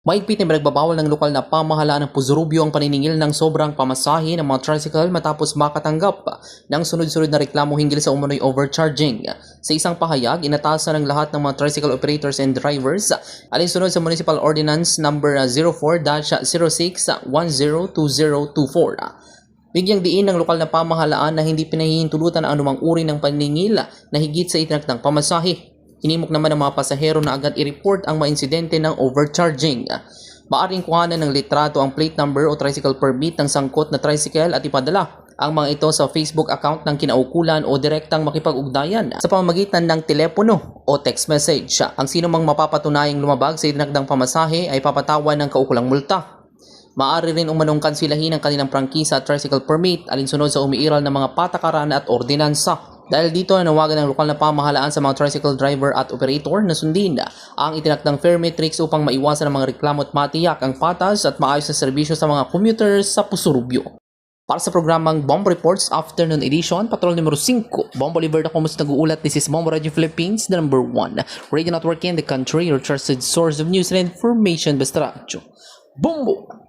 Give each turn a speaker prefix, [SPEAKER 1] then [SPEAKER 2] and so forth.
[SPEAKER 1] Mahigpit na pinagbabawal ng lokal na pamahalaan ng Puzurubyo ang paniningil ng sobrang pamasahe ng mga tricycle matapos makatanggap ng sunod-sunod na reklamo hinggil sa umunoy overcharging. Sa isang pahayag, inatasan ng lahat ng mga tricycle operators and drivers alinsunod sa Municipal Ordinance number 04-06-102024. Bigyang diin ng lokal na pamahalaan na hindi pinahihintulutan ang anumang uri ng paniningil na higit sa itinakdang pamasahe. Hinimok naman ng mga pasahero na agad i-report ang mga insidente ng overcharging. Maaring kuhanan ng litrato ang plate number o tricycle permit ng sangkot na tricycle at ipadala ang mga ito sa Facebook account ng kinaukulan o direktang makipag-ugnayan sa pamamagitan ng telepono o text message. Ang sino mang mapapatunayang lumabag sa itinakdang pamasahe ay papatawan ng kaukulang multa. Maaari rin umanong kansilahin ang kanilang prangkisa at tricycle permit alinsunod sa umiiral ng mga patakaran at ordinansa. Dahil dito, nanawagan ng lokal na pamahalaan sa mga tricycle driver at operator na sundin ang itinakdang fare matrix upang maiwasan ang mga reklamo at matiyak ang patas at maayos na serbisyo sa mga commuters sa Puzurubyo. Para sa programang Bomb Reports Afternoon Edition, Patrol numero 5, Bomb Oliver na kumus nag-uulat. This is Bomb Radio Philippines, the number 1 radio network in the country, your trusted source of news and information. Basta radyo. Bombo!